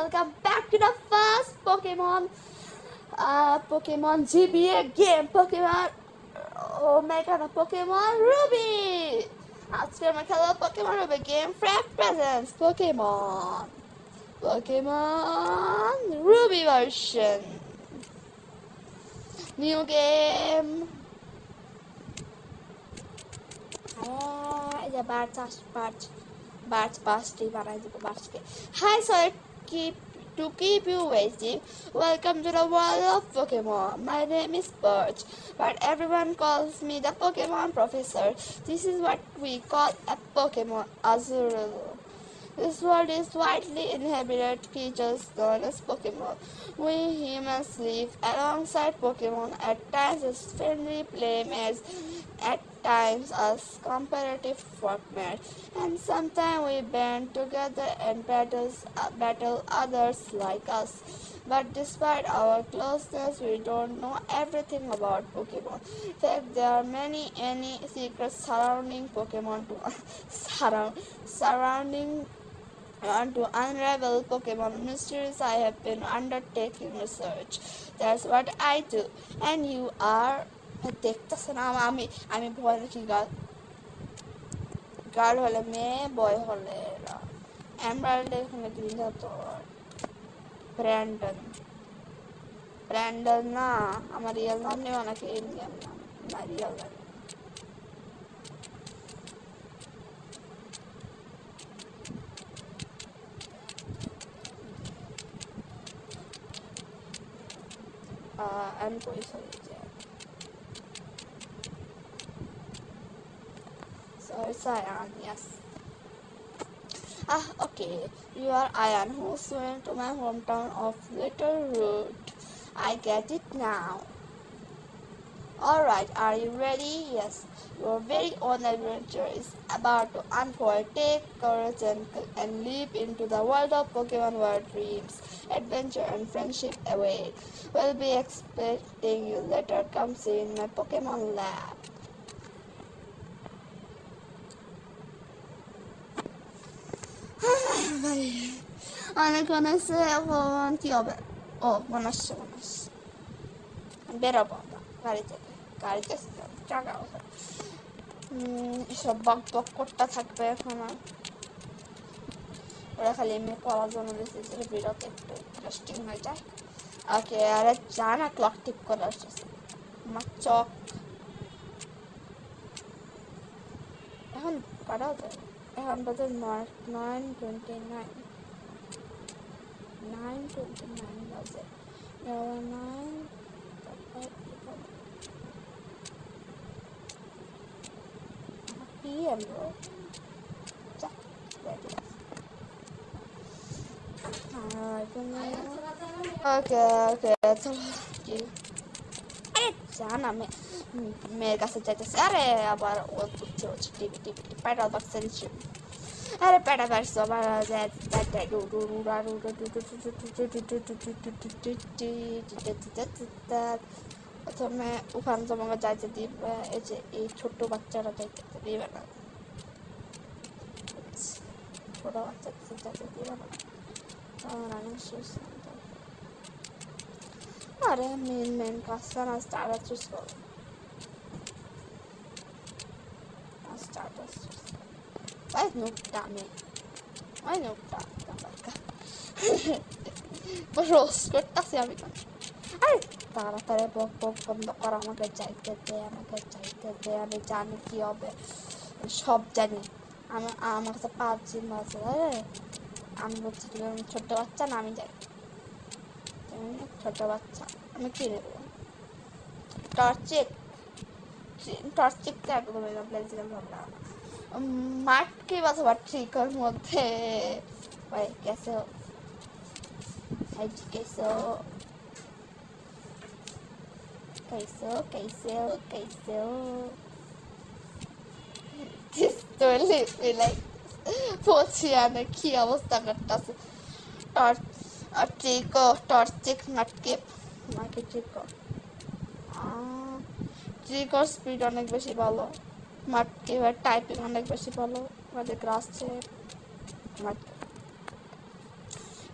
welcome back to the first Pokemon GBA game, Pokemon Omega, Pokemon Ruby. আজকে আমরা খেলবো Pokemon Ruby game Frag Presents Pokemon Ruby version. New game. এই যে birch বানাই দিব বার্চকে। Hi, sorry to keep you waiting. Welcome to the world of Pokemon. My name is Birch, but everyone calls me the Pokemon Professor. This is what we call a Pokemon Azurill. This world is widely inhabited creatures known as Pokemon. We humans live alongside Pokemon, at times as friendly playmates, at times as comparative foemen, and sometimes we band together and battle others like us. But despite our closeness, we don't know everything about Pokemon. In fact, there are many secrets surrounding Pokemon to unravel Pokemon mysteries. I have been undertaking research. That's what I do. And you are দেখতেছে না আমি ভয় নাকি guard হলে মেয়ে, বয় হলে emerald, এখানে green হতো ব্র্যান্ডন না, আমার রিয়েল নাম নেওয়া নাকি ইন্ডিয়ান নাম না, রিয়েল নাম। আমি কই it's Ayan, yes. Okay. You are Ayan, who went to my hometown of Little Root. I get it now. Alright, are you ready? Yes. Your very own adventure is about to unfold. Take courage and leap into the world of Pokemon where dreams, adventure, and friendship await. We'll be expecting you later. Come see in my Pokemon lab. অনেক অনেকছে এখন কি হবে? ও মানুষ বেরোবো গাড়িতে চাকা এসব বক করতে থাকবে এখন। ওরা খালি এমনি পড়ার জন্য দিচ্ছে, বিরত একটু ইন্টারেস্টিং হয়ে যায়। ওকে, আরে যা না, ক্লক টিপ করে আসছে আমার চক। এখন কাটাও যায়, এখন বাজে 9:29 বাজে 9 PM bro. Okay, চলো আরে জান আমি মেয়ের কাছে যাইতেছি। আরে আবার ও হচ্ছে টিভি প্যাডাল বাক্স, আরে প্যাডা বাক্স আবার প্রথমে ওখানে তোমাকে যাইতে দিবে, এই যে এই ছোট্ট বাচ্চারা যাইতে দিবে না, ছোট বাচ্চা যাইতে দিবে না। আরে মেন কাজটা না স্টার্টার চুজ করো, স্টার্টার চুজ ওই নোটটা রোজ করতেছি আমি। আরে তাড়াতাড়ি বক বন্ধ কর, আমাকে যাইতে দে, আমি জানি কি হবে, সব জানি। আমার কাছে 5 দিন আছে। আমি বলছি ছোট্ট বাচ্চা না, আমি যাই। ছোট বাচ্চা আমি কি নেব? টর্চিকটা একদমই না, প্লেজিলাম ভাবলাম মাঠ কি বাঁচবা ট্রিকের মধ্যে। ভাই कैसे हो? বলছি না কি অবস্থা করতেছে। টর্চিক ট্রিকর স্পিড অনেক বেশি ভালো, এবার টাইপিং অনেক বেশি ভালো। আমাদের গ্রাস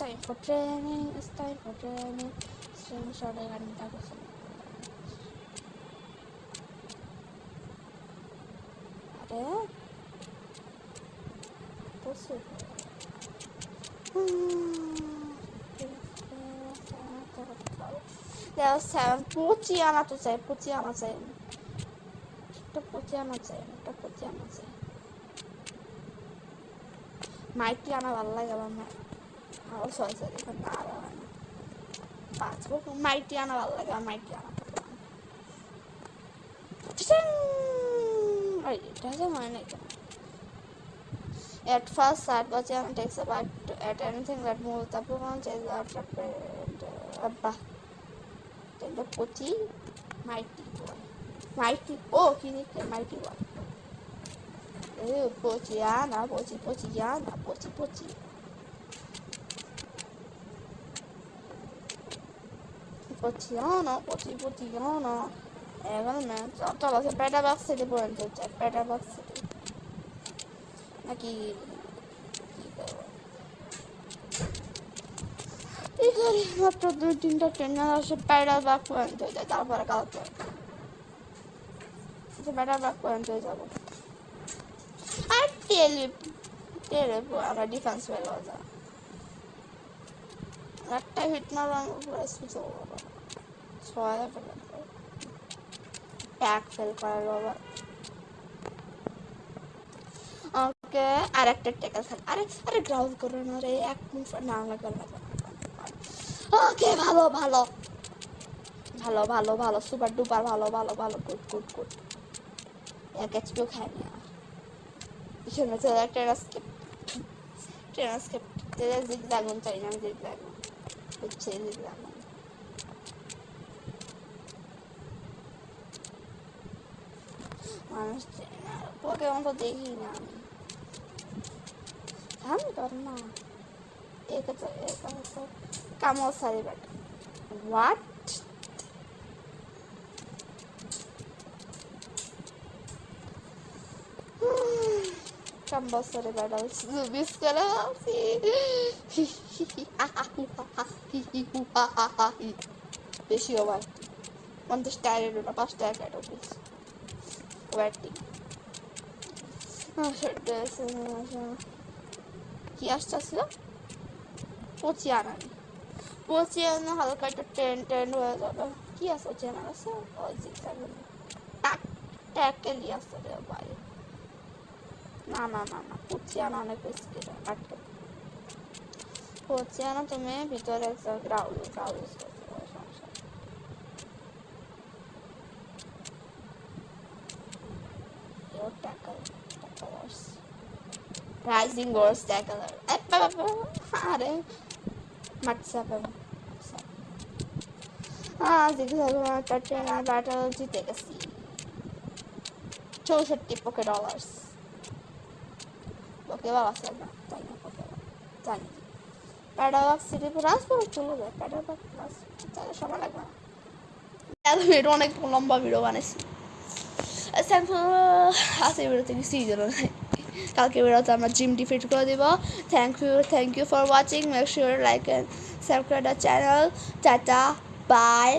time for training, it's time for training. Training started at আরে বসে পচি আনা তো চাই পচি আনা চাই একটা পচি আনা চাই একটা পচি আনা চাই মাইটি আনা ভালো লাগে আমার আরো ছয় চাই এখানে আরো আনা পাঁচ মাইটি আনা ভালো লাগে আমার মাইটি আনা এটা মনে নেই কেন At first sight, Bachiana takes about at anything that moves the pronouns is Abba. Then the Pochi, mighty boy. Mighty, oh, he needs a mighty one. Oh, Pochiana, Pochi, Pochiana, Pochi, Pochi. Pochiana, Pochi, Pochiana. Evan, man, so I was a better box city, better box city. নাকি এখানে মাত্র 2-3টা trainer আসে প্যাডাল back point হয়ে যায় তারপরে কালকে প্যাডাল back point হয়ে যাবো আর তেলে আমরা ডিফেন্স ফেল হয়ে যায় একটা হিট মারলাম পুরো সুইচ হবে 6 ফেল প্যাক ফেল করার বাবা ওকে আর একটা টেকা থাকে আরে আরে গ্রাউন্ড করো না রে এক মিনিট না লাগবে ওকে ভালো ভালো ভালো ভালো ভালো সুপার ডুপার ভালো ভালো ভালো গুড গুড গুড এক এইচপিও খায় না এখানে তো একটা ট্রেনার্সকে জিগ লাগুন চাই না আমি জিগ লাগুন হচ্ছে জিগ লাগুন মানুষ পোকেমন তো দেখি না আমি করনা एक काम और सारे बैठ व्हाट काम बहुत सारे बैठल मिस करा বেশি ওভার 50 টায়ারের ওটা 5 টাকা কাটো প্লিজ ওয়েটিং কি আসছিল পচিয়ানা হালকা একটা টেন হয়ে যাবে কি আছে চেনা আছে ওই ট্যাকেলি আছে রে ভাই না না না না পচিয়ানা অনেক রিস্কি আটকে পচিয়ানা তুমি ভিতরে একটা ground Rising Wars Tackler. Are Matsapa. Zigzag battle জিতে গেছি 64 পোকে ডলার্স ওকে বাবা স্যার না তাই না পোকে জানি প্যাডাবাক সিটি প্লাস পরে চলে যায় প্যাডাবাক প্লাস তাহলে সময় লাগবে না ভিডিও অনেক লম্বা ভিডিও বানাইছি আজকে ভিডিওতে কিছু দিল না কালকে ভিডিওতে আমরা জিম ডিফিট করে দেব thank you for watching make sure like and subscribe the channel tata by